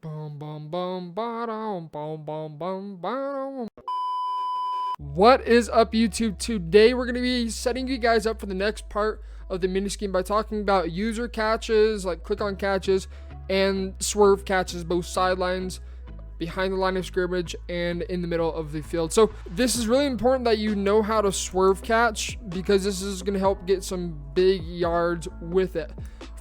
Bum, bum, bum, ba-dum, bum, bum, bum, ba-dum. What is up, YouTube? Today we're going to be setting you guys up for the next part of the mini scheme by talking about user catches, like click on catches, and swerve catches, both sidelines, behind the line of scrimmage, and in the middle of the field. So this is really important that you know how to swerve catch, because this is going to help get some big yards with it.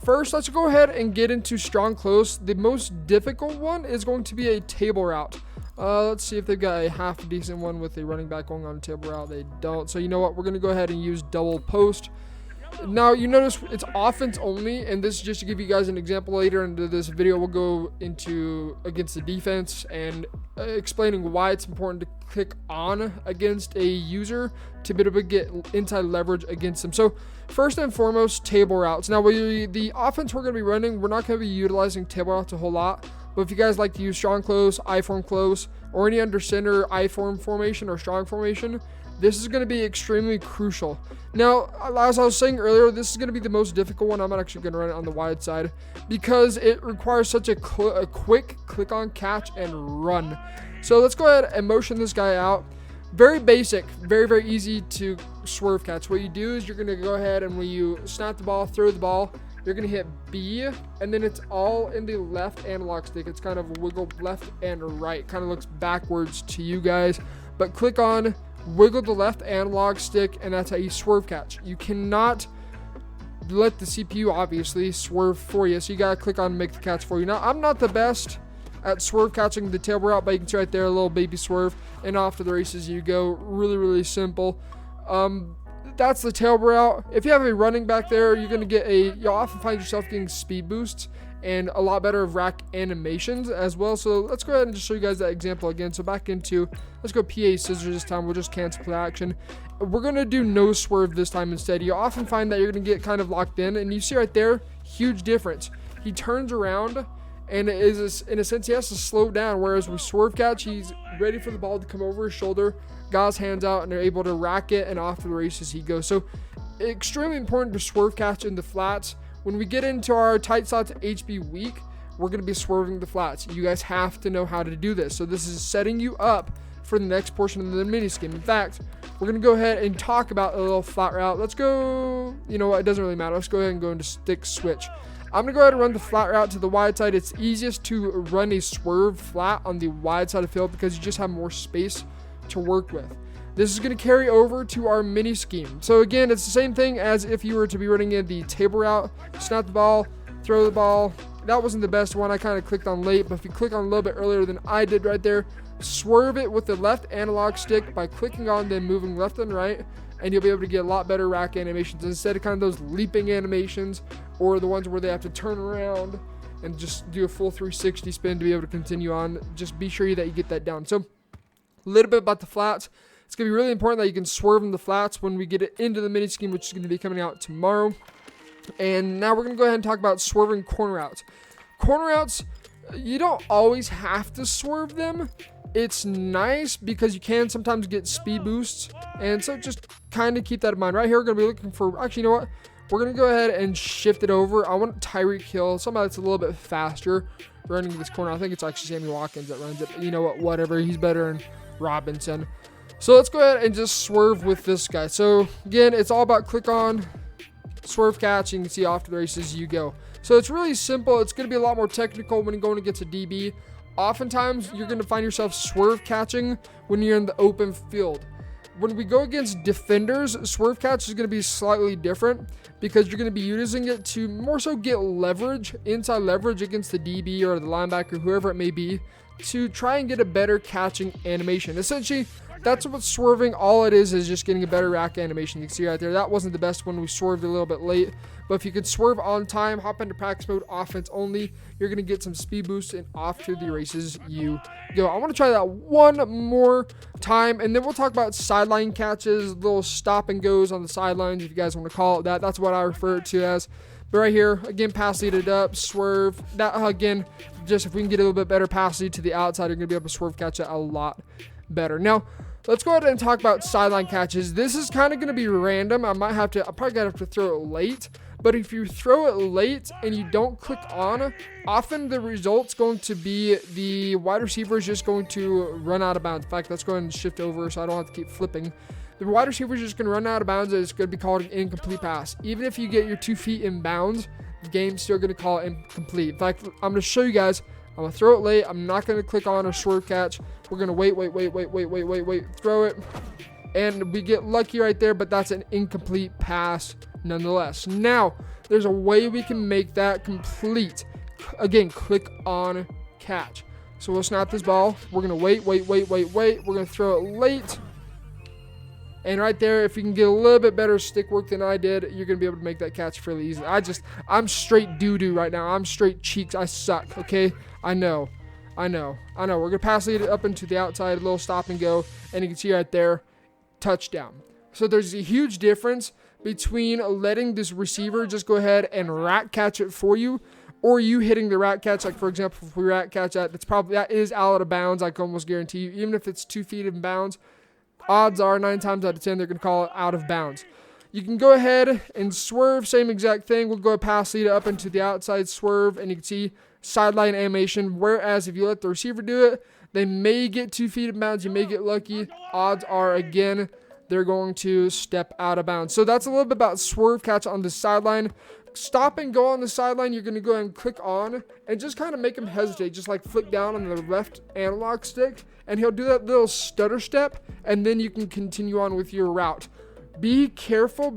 First, let's go ahead and get into strong close. The most difficult one is going to be a table route. Let's see if they've got a half decent one with a running back going on a table route. They don't. So you know what? We're going to go ahead and use double post. Now, you notice it's offense only, and this is just to give you guys an example. Later into this video, we'll go into against the defense and explaining why it's important to click on against a user to be able to get inside leverage against them. So first and foremost, table routes. Now, the offense we're going to be running, we're not going to be utilizing table routes a whole lot. But if you guys like to use strong close, I-form close, or any under center I-form formation or strong formation, this is going to be extremely crucial. Now, as I was saying earlier, this is going to be the most difficult one. I'm not actually going to run it on the wide side because it requires such a quick click on catch and run. So let's go ahead and motion this guy out. Very basic, very, very easy to swerve catch. What you do is you're going to go ahead and when you snap the ball, throw the ball, you're going to hit B, and then it's all in the left analog stick. It's kind of wiggle left and right. Kind of looks backwards to you guys. But click on, wiggle the left analog stick, and that's how you swerve catch. You cannot let the CPU, obviously, swerve for you. So you got to click on make the catch for you. Now, I'm not the best at swerve catching the table route, but you can see right there, a little baby swerve, and off to the races you go. Really, really simple. That's the tail route. If you have a running back there, you're going to you'll often find yourself getting speed boosts and a lot better of rack animations as well. So let's go ahead and just show you guys that example again. So back into, let's go PA scissors this time. We'll just cancel play action. We're going to do no swerve this time instead. You'll often find that you're going to get kind of locked in, and you see right there, huge difference. He turns around, and it is, in a sense, he has to slow down, whereas with swerve catch, he's ready for the ball to come over his shoulder, got his hands out, and they're able to rack it, and off to the races he goes. So extremely important to swerve catch in the flats. When we get into our tight slots HB week, we're going to be swerving the flats. You guys have to know how to do this. So this is setting you up for the next portion of the mini scheme. In fact, we're going to go ahead and talk about a little flat route. Let's go, you know what, it doesn't really matter. Let's go ahead and go into stick switch. I'm going to go ahead and run the flat route to the wide side. It's easiest to run a swerve flat on the wide side of the field because you just have more space to work with. This is going to carry over to our mini scheme. So again, it's the same thing as if you were to be running in the table route. Snap the ball, throw the ball. That wasn't the best one. I kind of clicked on late, but if you click on a little bit earlier than I did right there, swerve it with the left analog stick by clicking on, then moving left and right, and you'll be able to get a lot better rack animations instead of kind of those leaping animations or the ones where they have to turn around and just do a full 360 spin to be able to continue on. Just be sure that you get that down. So a little bit about the flats. It's going to be really important that you can swerve in the flats when we get it into the mini scheme, which is going to be coming out tomorrow. And now we're going to go ahead and talk about swerving corner routes. Corner routes, you don't always have to swerve them. It's nice because you can sometimes get speed boosts. And so just kind of keep that in mind. Right here, we're going to be looking for, actually, you know what? We're going to go ahead and shift it over. I want Tyreek Hill, somebody that's a little bit faster running this corner. I think it's actually Sammy Watkins that runs it. But you know what? Whatever. He's better than Robinson. So let's go ahead and just swerve with this guy. So again, it's all about click on, swerve catch, and you can see off to the races you go. So it's really simple. It's going to be a lot more technical when you're going against a DB. Oftentimes, you're going to find yourself swerve catching when you're in the open field. When we go against defenders, swerve catch is going to be slightly different because you're going to be using it to more so get leverage, inside leverage against the DB or the linebacker, whoever it may be, to try and get a better catching animation. Essentially, that's what swerving, all it is just getting a better rack animation. You can see right there, that wasn't the best one. We swerved a little bit late. But if you could swerve on time, hop into practice mode, offense only, you're going to get some speed boosts and off to the races you go. I want to try that one more time, and then we'll talk about sideline catches, little stop and goes on the sidelines, if you guys want to call it that. That's what I refer it to as. But right here, again, pass lead it up, swerve. That, again, just if we can get a little bit better pass lead to the outside, you're going to be able to swerve catch it a lot better. Now, let's go ahead and talk about sideline catches. This is kind of going to be random. I'll probably have to throw it late. But if you throw it late and you don't click on, often the result's going to be the wide receiver is just going to run out of bounds. In fact, let's go ahead and shift over so I don't have to keep flipping. The wide receiver is just going to run out of bounds, and it's going to be called an incomplete pass. Even if you get your 2 feet in bounds, the game's still going to call it incomplete. In fact, I'm going to show you guys. I'm going to throw it late. I'm not going to click on or swerve catch. We're going to wait, throw it. And we get lucky right there, but that's an incomplete pass nonetheless. Now, there's a way we can make that complete. Again, click on catch. So we'll snap this ball. We're going to wait. We're going to throw it late. And right there, if you can get a little bit better stick work than I did, you're going to be able to make that catch fairly easy. I'm straight doo-doo right now. I'm straight cheeks. I suck, okay? I know. We're going to pass it up into the outside, a little stop and go. And you can see right there, touchdown. So there's a huge difference between letting this receiver just go ahead and rat catch it for you, or you hitting the rat catch. Like, for example, if we rat catch that is out of bounds. I can almost guarantee you, even if it's 2 feet in bounds, odds are 9 times out of 10 they're going to call it out of bounds. You can go ahead and swerve, same exact thing. We'll go pass lead up into the outside swerve, and you can see sideline animation. Whereas if you let the receiver do it, they may get 2 feet in bounds. You may get lucky. Odds are, again, they're going to step out of bounds. So that's a little bit about swerve catch on the sideline. Stop and go on the sideline, you're going to go ahead and click on and just kind of make him hesitate. Just like flick down on the left analog stick, and he'll do that little stutter step, and then you can continue on with your route. Be careful,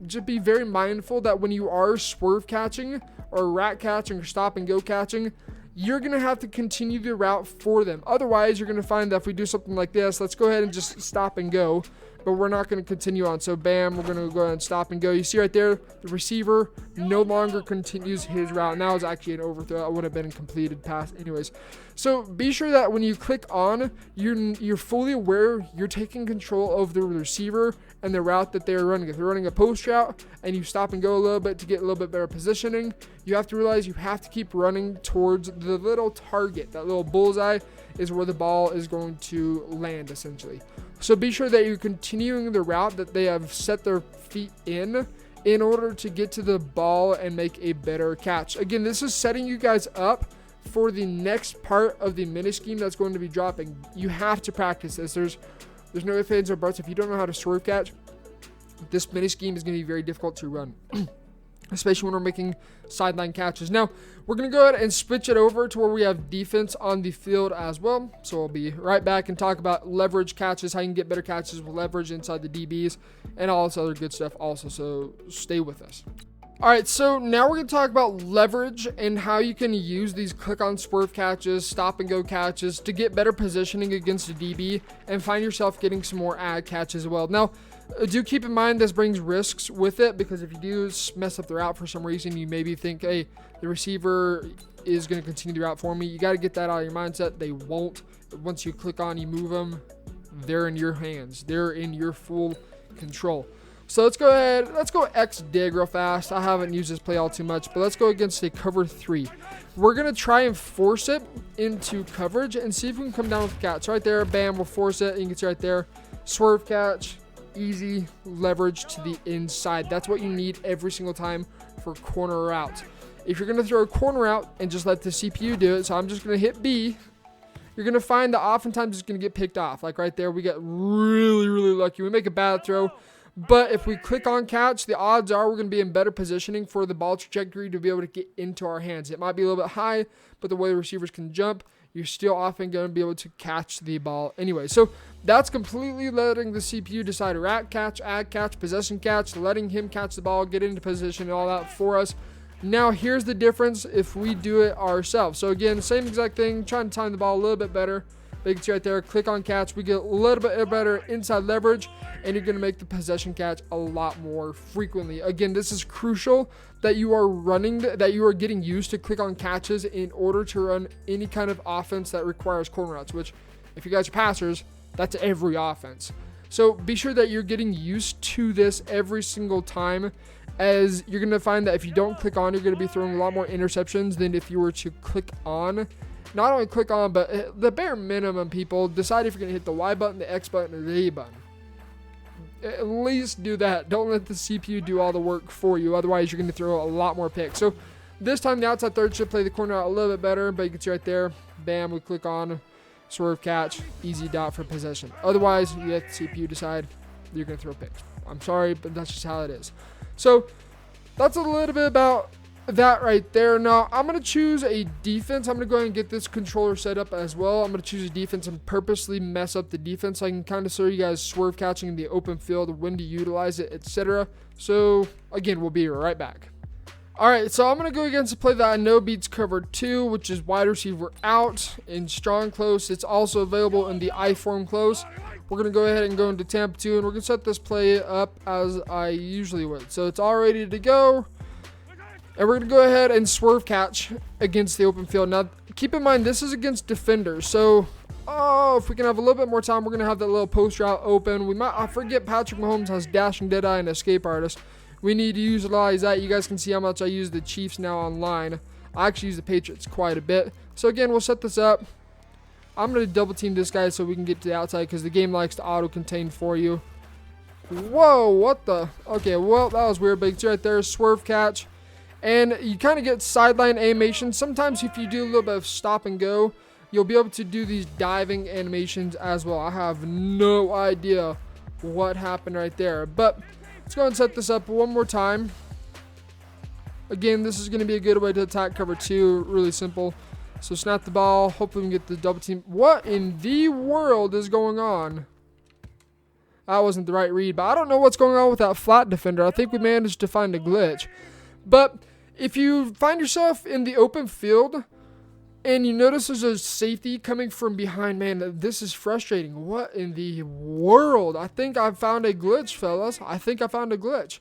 just be very mindful that when you are swerve catching or rat catching or stop and go catching, you're going to have to continue the route for them. Otherwise, you're going to find that if we do something like this, let's go ahead and just stop and go, but we're not going to continue on. So bam, we're going to go ahead and stop and go. You see right there, the receiver no longer continues his route. Now it's actually an overthrow. It would have been a completed pass anyways. So be sure that when you click on, you're fully aware you're taking control of the receiver and the route that they're running. If they're running a post route and you stop and go a little bit to get a little bit better positioning, you have to realize you have to keep running towards the little target. That little bullseye is where the ball is going to land, essentially. So be sure that you're continuing the route that they have set their feet in order to get to the ball and make a better catch. Again, this is setting you guys up for the next part of the mini scheme that's going to be dropping. You have to practice this. There's no ifs, ands, or buts. If you don't know how to swerve catch, this mini scheme is going to be very difficult to run. Especially when we're making sideline catches. Now, we're going to go ahead and switch it over to where we have defense on the field as well. So we'll be right back and talk about leverage catches, how you can get better catches with leverage inside the DBs, and all this other good stuff also. So stay with us. All right, so now we're going to talk about leverage and how you can use these click on swerve catches, stop and go catches to get better positioning against a DB and find yourself getting some more ad catches as well. Now, do keep in mind this brings risks with it, because if you do mess up the route for some reason, you maybe think, hey, the receiver is going to continue the route for me. You got to get that out of your mindset. They won't. Once you click on, you move them, they're in your hands. They're in your full control. So let's go ahead. Let's go X dig real fast. I haven't used this play all too much, but let's go against a cover 3. We're going to try and force it into coverage and see if we can come down with the catch. Right there, bam, we'll force it. You can see right there, swerve catch. Easy leverage to the inside. That's what you need every single time for corner routes. If you're going to throw a corner out and just let the CPU do it, so I'm just going to hit B, you're going to find that oftentimes it's going to get picked off. Like right there, we got really lucky. We make a bad throw, but if we click on catch, the odds are we're going to be in better positioning for the ball trajectory to be able to get into our hands. It might be a little bit high, but the way the receivers can jump, you're still often going to be able to catch the ball anyway. So that's completely letting the CPU decide rat catch, ad catch, possession catch, letting him catch the ball, get into position, and all that for us. Now, here's the difference if we do it ourselves. So again, same exact thing, trying to time the ball a little bit better. But you can see right there, click on catch. We get a little bit better inside leverage, and you're going to make the possession catch a lot more frequently. Again, this is crucial that you are getting used to click on catches in order to run any kind of offense that requires corner routes, which if you guys are passers, that's every offense. So be sure that you're getting used to this every single time, as you're going to find that if you don't click on, you're going to be throwing a lot more interceptions than if you were to click on. Not only click on, but the bare minimum, people, decide if you're going to hit the Y button, the X button, or the A button. At least do that. Don't let the CPU do all the work for you. Otherwise, you're going to throw a lot more picks. So this time, the outside third should play the corner out a little bit better. But you can see right there, bam, we click on swerve catch, easy dot for possession. Otherwise, you let the CPU decide you're going to throw picks. I'm sorry, but that's just how it is. So that's a little bit about that right there. Now, I'm going to choose a defense. I'm going to go ahead and get this controller set up as well. I'm going to choose a defense and purposely mess up the defense so I can kind of show you guys swerve catching in the open field, when to utilize it, etc. So, again, we'll be right back. Alright, so I'm going to go against a play that I know beats cover 2, which is wide receiver out in strong close. It's also available in the I form close. We're going to go ahead and go into Tampa 2, and we're going to set this play up as I usually would. So it's all ready to go. And we're going to go ahead and swerve catch against the open field. Now, keep in mind, this is against defenders. So, if we can have a little bit more time, we're going to have that little post route open. I forget Patrick Mahomes has dashing deadeye and escape artist. We need to utilize that. You guys can see how much I use the Chiefs now online. I actually use the Patriots quite a bit. So, again, we'll set this up. I'm going to double team this guy so we can get to the outside because the game likes to auto-contain for you. Whoa, what the? Okay, well, that was weird, but it's right there, swerve catch. And you kind of get sideline animation. Sometimes if you do a little bit of stop and go, you'll be able to do these diving animations as well. I have no idea what happened right there. But let's go ahead and set this up one more time. Again, this is going to be a good way to attack cover 2. Really simple. So snap the ball. Hopefully we can get the double team. What in the world is going on? That wasn't the right read. But I don't know what's going on with that flat defender. I think we managed to find a glitch. But if you find yourself in the open field and you notice there's a safety coming from behind, man, this is frustrating. What in the world? I think I found a glitch, fellas. I think I found a glitch.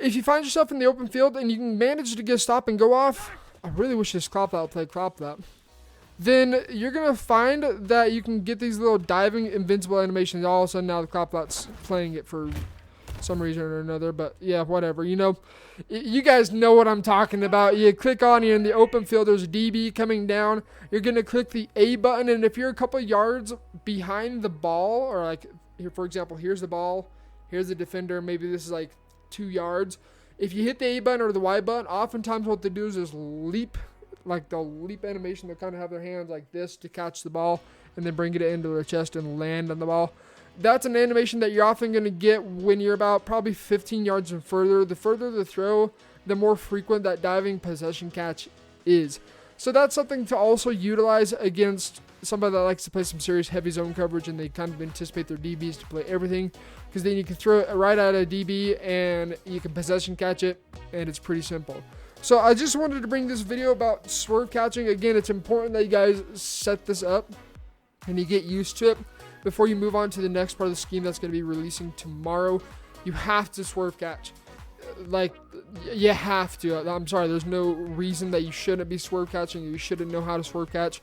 If you find yourself in the open field and you can manage to get stop and go off, I really wish this crop that would play crop that. Then you're going to find that you can get these little diving invincible animations. All of a sudden now the crop that's playing it for some reason or another, but yeah, whatever. You know, you guys know what I'm talking about. You click on, you're in the open field, there's a DB coming down. You're going to click the A button, and if you're a couple yards behind the ball, or like here, for example, here's the ball, here's the defender, maybe this is like 2 yards. If you hit the A button or the Y button, oftentimes what they do is just leap, like they'll leap animation. They'll kind of have their hands like this to catch the ball and then bring it into their chest and land on the ball. That's an animation that you're often going to get when you're about probably 15 yards and further. The further the throw, the more frequent that diving possession catch is. So that's something to also utilize against somebody that likes to play some serious heavy zone coverage and they kind of anticipate their DBs to play everything, because then you can throw it right at a DB and you can possession catch it, and it's pretty simple. So I just wanted to bring this video about swerve catching. Again, it's important that you guys set this up and you get used to it before you move on to the next part of the scheme that's going to be releasing tomorrow. You have to swerve catch. Like, you have to. I'm sorry, there's no reason that you shouldn't be swerve catching. You shouldn't know how to swerve catch,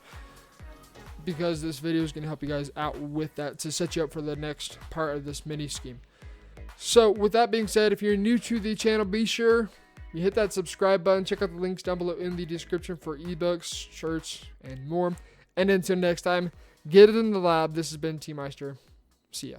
because this video is going to help you guys out with that to set you up for the next part of this mini scheme. So with that being said, if you're new to the channel, be sure you hit that subscribe button. Check out the links down below in the description for ebooks, shirts, and more. And until next time, get it in the lab. This has been T Meister. See ya.